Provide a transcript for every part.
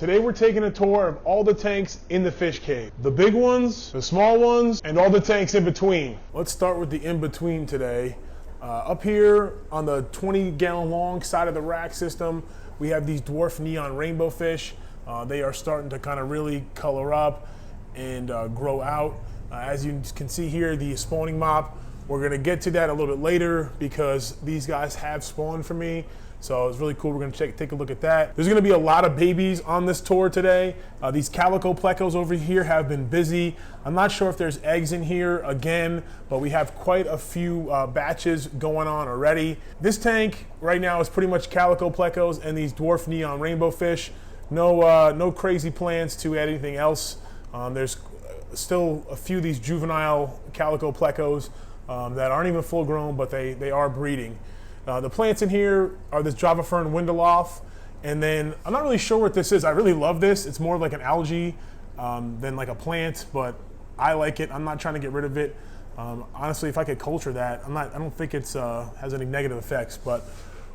Today we're taking a tour of all the tanks in the fish cave. The big ones, the small ones, and all the tanks in between. Let's start with the in-between today. Up here on the 20-gallon long side of the rack system, we have these dwarf neon rainbow fish. They are starting to kind of really color up and grow out. As you can see here, the spawning mop, we're gonna get to that a little bit later because these guys have spawned for me. So it's really cool. We're going to take a look at that. There's going to be a lot of babies on this tour today. These calico plecos over here have been busy. I'm not sure if there's eggs in here again, but we have quite a few batches going on already. This tank right now is pretty much calico plecos and these dwarf neon rainbow fish. No crazy plans to add anything else. There's still a few of these juvenile calico plecos that aren't even full grown, but they are breeding. The plants in here are this Java fern windeloff, and then I'm not really sure what this is. I really love this. It's more like an algae than like a plant, but I like it. I'm not trying to get rid of it. Honestly, if I could culture that, I don't think it's has any negative effects, but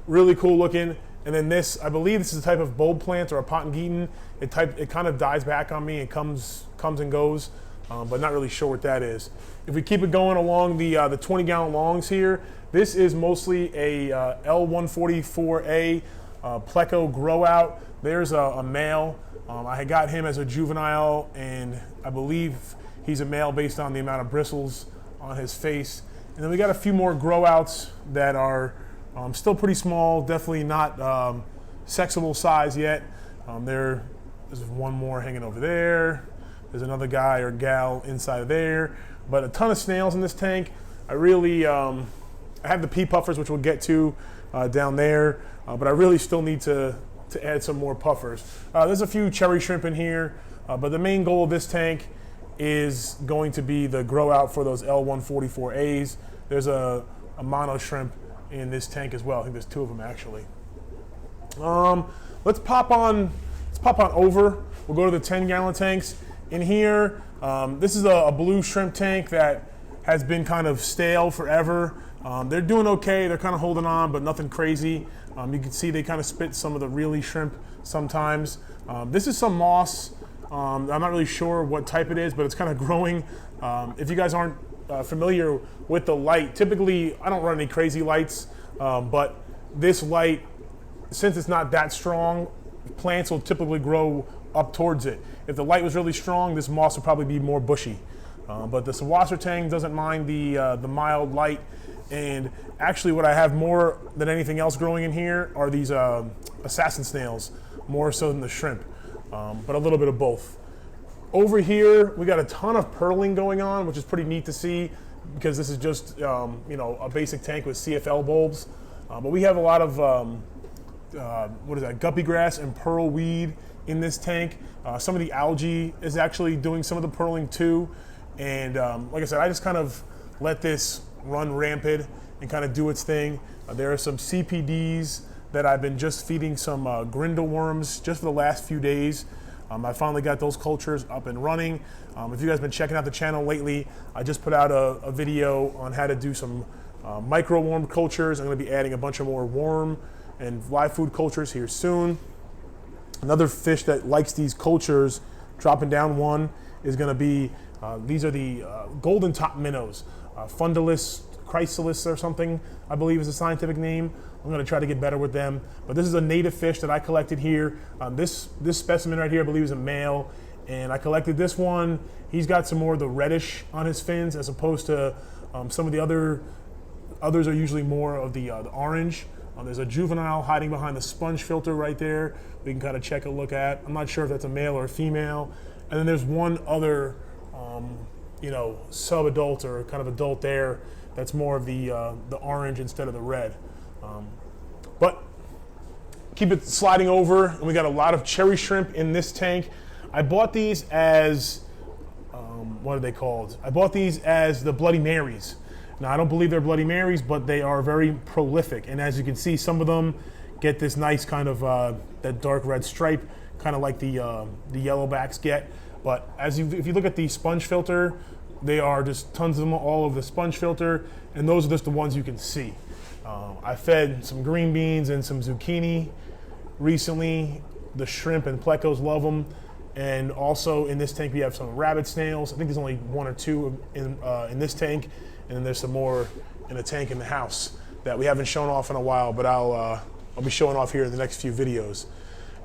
really cool looking. And then this, I believe this is a type of bulb plant or a Pottengieten. It kind of dies back on me. It comes and goes, but not really sure what that is. If we keep it going along the 20-gallon longs here, this is mostly a L144A pleco grow out. There's a male. I had got him as a juvenile, and I believe he's a male based on the amount of bristles on his face. And then we got a few more grow outs that are still pretty small, definitely not sexable size yet. There's one more hanging over there. There's another guy or gal inside of there, but a ton of snails in this tank. I really, I have the pea puffers, which we'll get to down there, but I really still need to add some more puffers. There's a few cherry shrimp in here, but the main goal of this tank is going to be the grow out for those L144As. There's a mono shrimp in this tank as well. I think there's two of them actually. Let's pop on over. We'll go to the 10-gallon tanks. In here, this is a blue shrimp tank that has been kind of stale forever. They're doing okay, they're kind of holding on, but nothing crazy. You can see they kind of spit some of the really shrimp sometimes. This is some moss. I'm not really sure what type it is, but it's kind of growing. If you guys aren't familiar with the light, typically I don't run any crazy lights, but this light, since it's not that strong, plants will typically grow up towards it. If the light was really strong, this moss would probably be more bushy. But the Swasser tang doesn't mind the mild light. And actually what I have more than anything else growing in here are these assassin snails, more so than the shrimp, but a little bit of both. Over here, we got a ton of pearling going on, which is pretty neat to see because this is just a basic tank with CFL bulbs. But we have a lot of, guppy grass and pearl weed in this tank. Some of the algae is actually doing some of the pearling too. And like I said, I just kind of let this run rampant and kind of do its thing. There are some CPDs that I've been just feeding some grindle worms just for the last few days. I finally got those cultures up and running. If you guys have been checking out the channel lately, I just put out a video on how to do some micro worm cultures. I'm going to be adding a bunch of more worm and live food cultures here soon. Another fish that likes these cultures, dropping down one, is going to be, these are the golden top minnows. Fundulus chrysalis or something, I believe is the scientific name. I'm going to try to get better with them. But this is a native fish that I collected here. This specimen right here, I believe, is a male. And I collected this one. He's got some more of the reddish on his fins as opposed to some of the others are usually more of the orange. There's a juvenile hiding behind the sponge filter right there. We can kind of check a look at. I'm not sure if that's a male or a female. And then there's one other sub-adult or kind of adult there that's more of the orange instead of the red. But keep it sliding over, and we got a lot of cherry shrimp in this tank. I bought these as, what are they called? I bought these as the Bloody Marys. Now, I don't believe they're Bloody Marys, but they are very prolific. And as you can see, some of them get this nice kind of that dark red stripe, kind of like the yellowbacks get. But if you look at the sponge filter, they are just tons of them all over the sponge filter, and those are just the ones you can see. I fed some green beans and some zucchini recently the shrimp and plecos love them. And also in this tank we have some rabbit snails. I think there's only 1 or 2 in this tank, and then there's some more in a tank in the house that we haven't shown off in a while, but I'll be showing off here in the next few videos.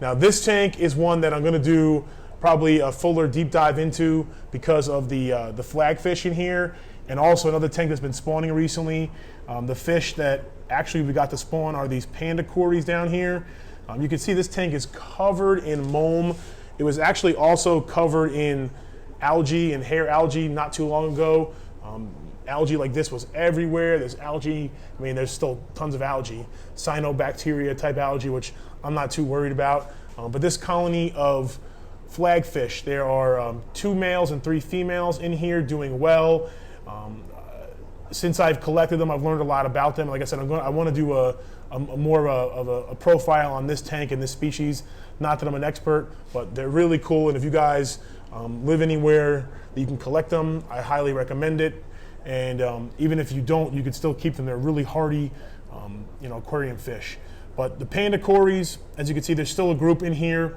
Now this tank is one that I'm going to do probably a fuller deep dive into because of the flagfish in here, and also another tank that's been spawning recently. The fish that actually we got to spawn are these panda cories down here. You can see this tank is covered in mulm. It was actually also covered in algae and hair algae not too long ago. Algae like this was everywhere. There's algae, I mean, there's still tons of algae. Cyanobacteria type algae, which I'm not too worried about. But this colony of flagfish, there are 2 males and 3 females in here doing well. Since I've collected them, I've learned a lot about them. Like I said, I want to do a more of a profile on this tank and this species. Not that I'm an expert, but they're really cool. And if you guys live anywhere that you can collect them, I highly recommend it. And even if you don't, you can still keep them. They're really hardy, aquarium fish. But the panda cories, as you can see, there's still a group in here,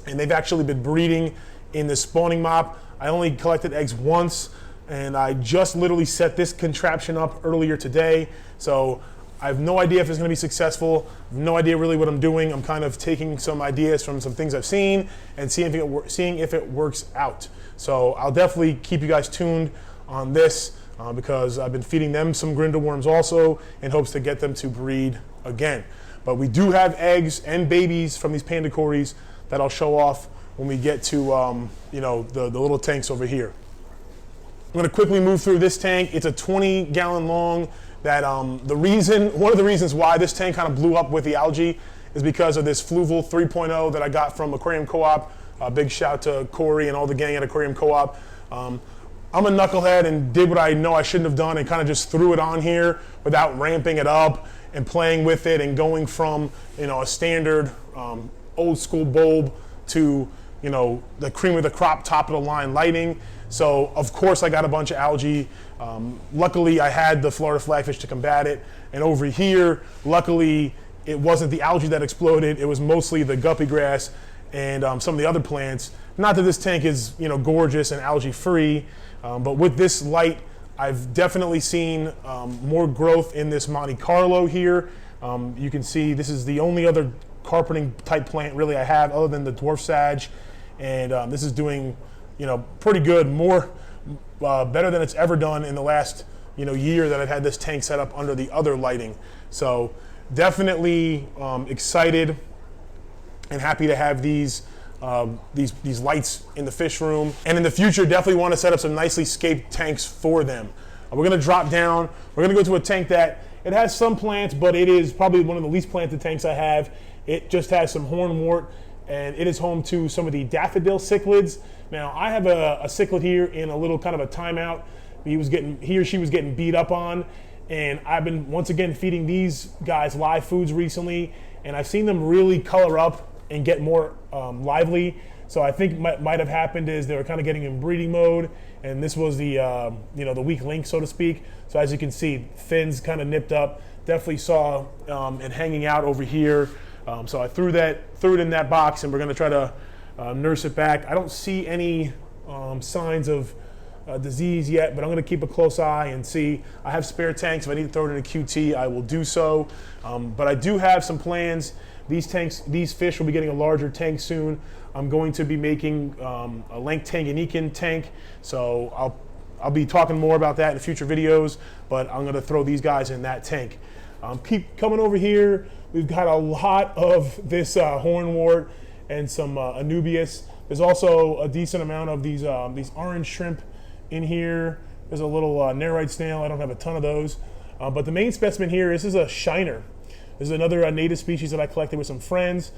and they've actually been breeding in the spawning mop. I only collected eggs once, and I just literally set this contraption up earlier today. So I have no idea if it's going to be successful. I have no idea really what I'm doing. I'm kind of taking some ideas from some things I've seen and seeing if it works out. So I'll definitely keep you guys tuned on this because I've been feeding them some grindleworms also in hopes to get them to breed again. But we do have eggs and babies from these panda cories that I'll show off when we get to the little tanks over here. I'm going to quickly move through this tank. It's a 20-gallon long. That one of the reasons why this tank kind of blew up with the algae is because of this Fluval 3.0 that I got from Aquarium Co-op. Big shout to Corey and all the gang at Aquarium Co-op. I'm a knucklehead and did what I know I shouldn't have done and kind of just threw it on here without ramping it up and playing with it and going from a standard old school bulb to the cream of the crop top of the line lighting. So of course I got a bunch of algae. Luckily I had the Florida flagfish to combat it, and over here luckily it wasn't the algae that exploded, it was mostly the guppy grass and some of the other plants. Not that this tank is gorgeous and algae free, but with this light I've definitely seen more growth in this Monte Carlo here. You can see this is the only other carpeting type plant really I have other than the dwarf sage, and this is doing pretty good, better than it's ever done in the last year that I've had this tank set up under the other lighting. So definitely excited and happy to have these lights in the fish room, and in the future definitely want to set up some nicely scaped tanks for them. We're going to drop down. We're going to go to a tank that it has some plants, but it is probably one of the least planted tanks I have. It just has some hornwort, and it is home to some of the daffodil cichlids. Now I have a cichlid here in a little kind of a timeout. He or she was getting beat up on, and I've been once again feeding these guys live foods recently, and I've seen them really color up and get more lively. So I think might have happened is they were kind of getting in breeding mode, and this was the the weak link, so to speak. So as you can see, fins kind of nipped up. Definitely saw it hanging out over here. So I threw it in that box, and we're going to try to nurse it back. I don't see any signs of disease yet, but I'm going to keep a close eye and see. I have spare tanks. If I need to throw it in a QT, I will do so. But I do have some plans. These fish will be getting a larger tank soon. I'm going to be making a Lank Tanganyikan tank, so I'll be talking more about that in future videos, but I'm going to throw these guys in that tank. Keep coming over here. We've got a lot of this hornwort and some Anubias. There's also a decent amount of these orange shrimp in here. There's a little Nerite snail. I don't have a ton of those. But the main specimen here, this is a shiner. This is another native species that I collected with some friends.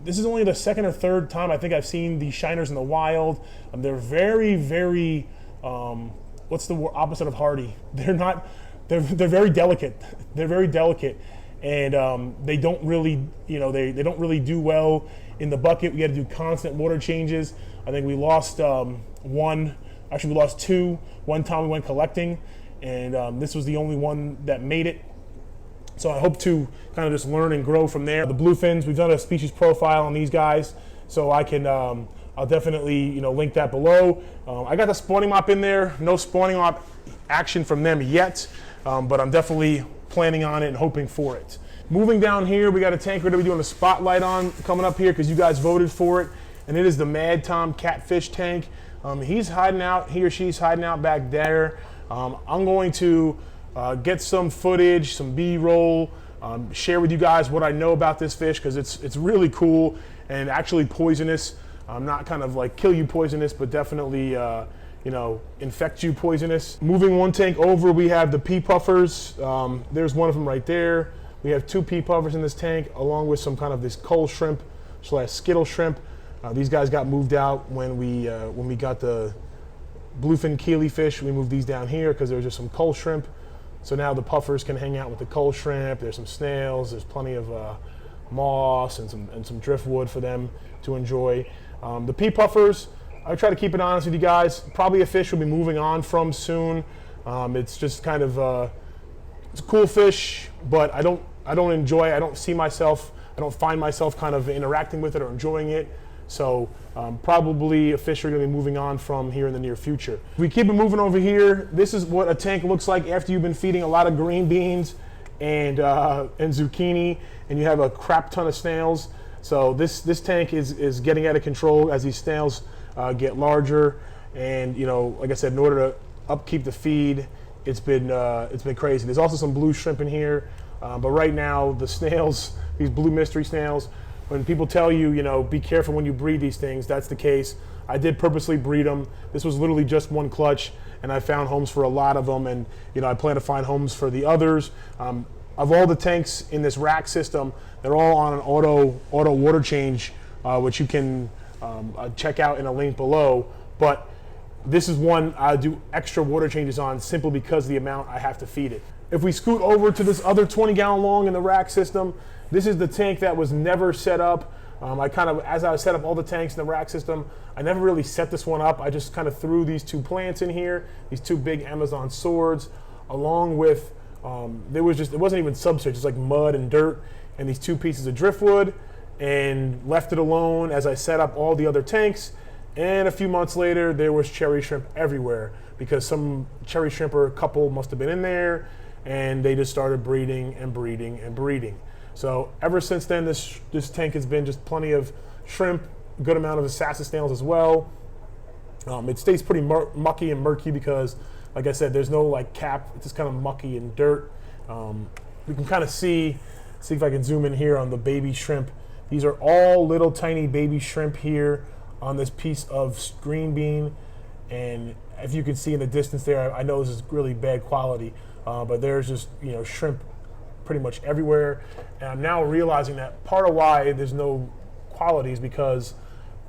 This is only the second or third time I think I've seen these shiners in the wild. They're very, very, what's the opposite of hardy? They're very delicate. They're very delicate. And they don't really, they don't really do well in the bucket. We got to do constant water changes. I think we lost one. Actually, we lost two. One time we went collecting, and this was the only one that made it. So I hope to kind of just learn and grow from there. The bluefins, we've done a species profile on these guys, so I can, I'll definitely link that below. I got the spawning mop in there. No spawning mop action from them yet, but I'm definitely planning on it and hoping for it. Moving down here, we got a tank we're gonna be doing a spotlight on coming up here because you guys voted for it, and it is the Mad Tom catfish tank. He's hiding out, he or she's hiding out back there. I'm going to get some footage, some B-roll, share with you guys what I know about this fish because it's really cool and actually poisonous. Not kind of like kill you poisonous, but definitely infect you poisonous. Moving one tank over, we have the pea puffers. There's one of them right there. We have 2 pea puffers in this tank, along with some kind of this coal shrimp / skittle shrimp. These guys got moved out when we got the bluefin keely fish. We moved these down here because there was just some coal shrimp. So now the puffers can hang out with the coal shrimp. There's some snails. There's plenty of moss and some driftwood for them to enjoy. The pea puffers, I try to keep it honest with you guys. Probably a fish we'll be moving on from soon. It's just kind of it's a cool fish, but I don't enjoy it. I don't find myself kind of interacting with it or enjoying it. So probably a fish we're going to be moving on from here in the near future. If we keep it moving over here, this is what a tank looks like after you've been feeding a lot of green beans and zucchini, and you have a crap ton of snails. So this tank is getting out of control as these snails get larger, and like I said, in order to upkeep the feed, it's been crazy. There's also some blue shrimp in here, but right now the snails, these blue mystery snails, when people tell you, be careful when you breed these things, that's the case. I did purposely breed them. This was literally just one clutch, and I found homes for a lot of them, and I plan to find homes for the others. Of all the tanks in this rack system, they're all on an auto water change, which you can check out in a link below. But this is one I do extra water changes on simply because of the amount I have to feed it. If we scoot over to this other 20-gallon long in the rack system, this is the tank that was never set up. As I set up all the tanks in the rack system, I never really set this one up. I just kind of threw these 2 plants in here, these 2 big Amazon swords, along with, it wasn't even substrate, just like mud and dirt, and these 2 pieces of driftwood, and left it alone as I set up all the other tanks. And a few months later, there was cherry shrimp everywhere because some cherry shrimper couple must have been in there, and they just started breeding and breeding and breeding. So ever since then, this tank has been just plenty of shrimp, a good amount of assassin snails as well. It stays pretty mucky and murky because, like I said, there's no cap. It's just kind of mucky and dirt. We can kind of see if I can zoom in here on the baby shrimp. These are all little tiny baby shrimp here on this piece of green bean. And if you can see in the distance there, I know this is really bad quality, but there's just shrimp pretty much everywhere. And I'm now realizing that part of why there's no quality is because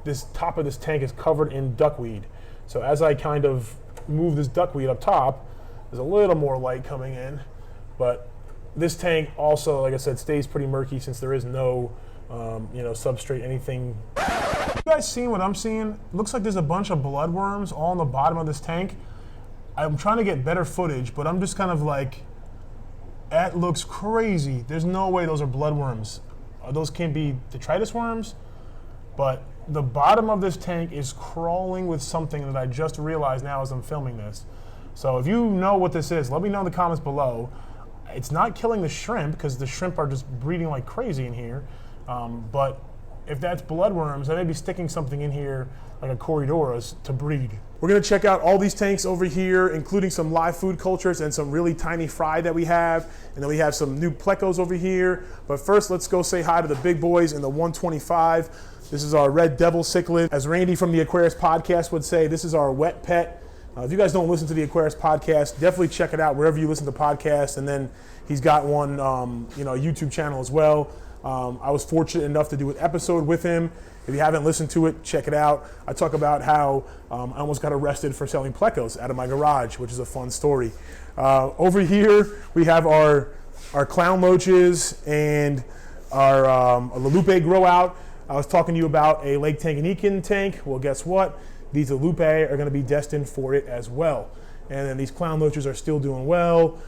this top of this tank is covered in duckweed. So as I kind of move this duckweed up top, there's a little more light coming in. But this tank also, like I said, stays pretty murky since there is no substrate, anything. You guys seeing what I'm seeing? It looks like there's a bunch of bloodworms all on the bottom of this tank. I'm trying to get better footage, but I'm just kind of like, that looks crazy. There's no way those are bloodworms. Those can't be detritus worms, but the bottom of this tank is crawling with something that I just realized now as I'm filming this. So if you know what this is, let me know in the comments below. It's not killing the shrimp because the shrimp are just breeding like crazy in here, but if that's bloodworms, I may be sticking something in here like a Corydoras to breed. We're gonna check out all these tanks over here, including some live food cultures and some really tiny fry that we have. And then we have some new plecos over here. But first, let's go say hi to the big boys in the 125. This is our red devil cichlid. As Randy from the Aquarius podcast would say, this is our wet pet. If you guys don't listen to the Aquarius podcast, definitely check it out wherever you listen to podcasts. And then he's got one, YouTube channel as well. I was fortunate enough to do an episode with him. If you haven't listened to it, check it out. I talk about how I almost got arrested for selling plecos out of my garage, which is a fun story. Over here, we have our clown loaches and our Lalupe grow out. I was talking to you about a Lake Tanganyika tank. Well, guess what? These Lalupe are going to be destined for it as well. and then these clown loaches are still doing well.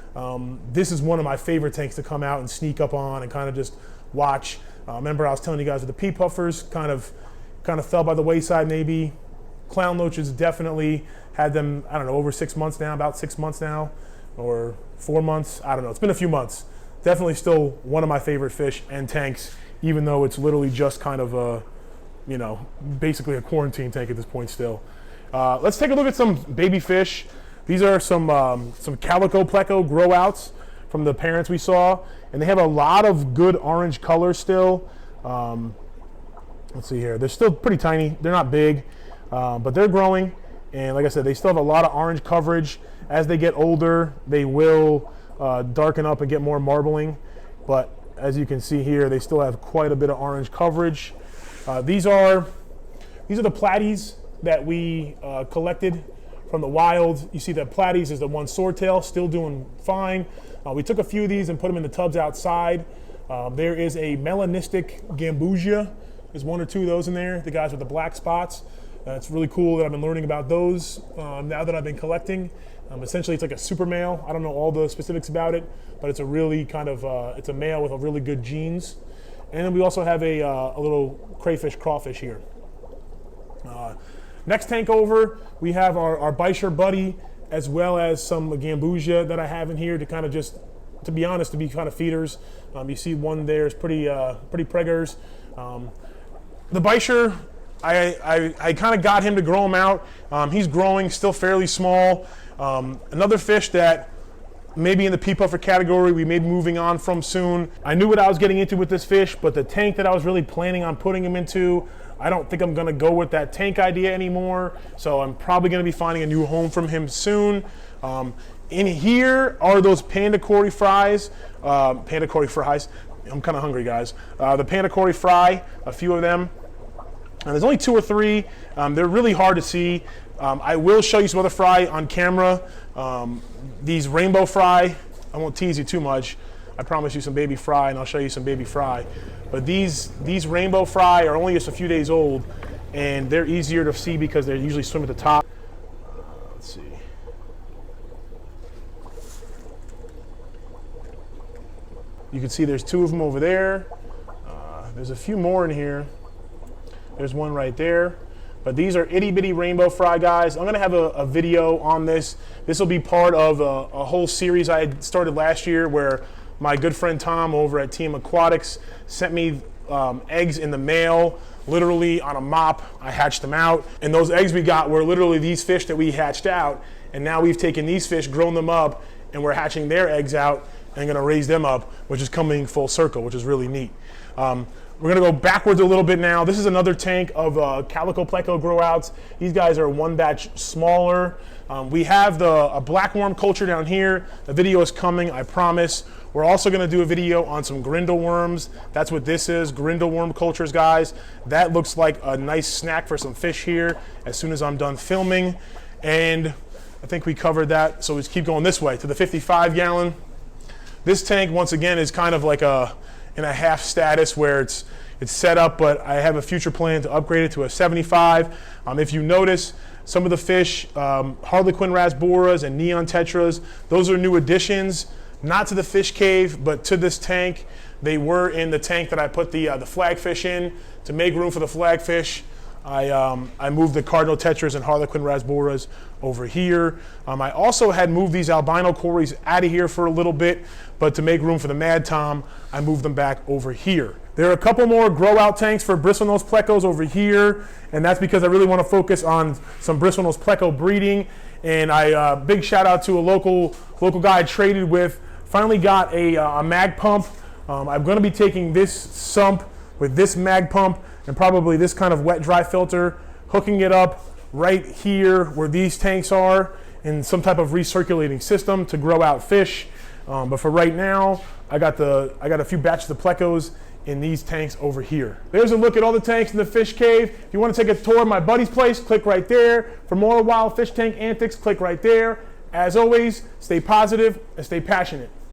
This is one of my favorite tanks to come out and sneak up on and kind of just watch. Remember I was telling you guys with the pea puffers kind of fell by the wayside maybe. Clown loaches definitely had them, I don't know, over 6 months now, about 6 months now, or 4 months, I don't know, it's been a few months. Definitely still one of my favorite fish and tanks, even though it's literally just kind of a, you know, basically a quarantine tank at this point still. Let's take a look at some baby fish. These are some calico pleco grow outs from the parents we saw, and they have a lot of good orange color still. Let's see here, they're still pretty tiny, they're not big, but they're growing, and like I said, they still have a lot of orange coverage. As they get older, they will darken up and get more marbling, but as you can see here, they still have quite a bit of orange coverage. These are the platies that we collected from the wild. You see that platies is the one swordtail, still doing fine. We took a few of these and put them in the tubs outside. There is a melanistic gambusia. There's 1 or 2 of those in there, the guys with the black spots. It's really cool that I've been learning about those now that I've been collecting. Essentially, it's like a super male. I don't know all the specifics about it, but it's a really kind of, it's a male with a really good genes. And then we also have a little crayfish crawfish here. Next tank over, we have our Bisher buddy, as well as some gambusia that I have in here to kind of just, to be honest, to be kind of feeders. You see one there is pretty preggers. The Bisher, I kind of got him to grow him out. He's growing, still fairly small. Another fish that maybe in the pea puffer category we may be moving on from soon. I knew what I was getting into with this fish, but the tank that I was really planning on putting him into, I don't think I'm gonna go with that tank idea anymore. So I'm probably gonna be finding a new home from him soon. In here are those panda cory fries. I'm kind of hungry, guys. The panda cory fry, a few of them. And there's only 2 or 3. They're really hard to see. I will show you some other fry on camera. These rainbow fry, I won't tease you too much. I promise you some baby fry, and I'll show you some baby fry. But these rainbow fry are only just a few days old, and they're easier to see because they usually swim at the top. Let's see. You can see there's 2 of them over there. There's a few more in here. There's one right there. But these are itty bitty rainbow fry, guys. I'm gonna have a video on this. This will be part of a whole series I had started last year where my good friend Tom over at Team Aquatics sent me eggs in the mail, literally on a mop. I hatched them out. And those eggs we got were literally these fish that we hatched out. And now we've taken these fish, grown them up, and we're hatching their eggs out and gonna raise them up, which is coming full circle, which is really neat. We're gonna go backwards a little bit now. This is another tank of calico pleco grow outs. These guys are 1 batch smaller. We have a blackworm culture down here. The video is coming, I promise. We're also gonna do a video on some grindle worms. That's what this is, grindle worm cultures, guys. That looks like a nice snack for some fish here as soon as I'm done filming. And I think we covered that, so let's keep going this way to the 55 gallon. This tank, once again, is kind of like in a half status where it's set up, but I have a future plan to upgrade it to a 75. If you notice, some of the fish, harlequin rasboras and neon tetras, those are new additions, not to the fish cave, but to this tank. They were in the tank that I put the flagfish in. To make room for the flagfish, I moved the cardinal tetras and harlequin rasboras over here. I also had moved these albino cories out of here for a little bit, but to make room for the Mad Tom, I moved them back over here. There are a couple more grow out tanks for bristlenose plecos over here, and that's because I really want to focus on some bristlenose pleco breeding. And big shout out to a local guy I traded with. Finally got a mag pump. I'm going to be taking this sump with this mag pump and probably this kind of wet dry filter, hooking it up right here where these tanks are in some type of recirculating system to grow out fish. But for right now, I got a few batches of plecos in these tanks over here. There's a look at all the tanks in the fish cave. If you want to take a tour of my buddy's place, click right there. For more wild fish tank antics, click right there. As always, stay positive and stay passionate.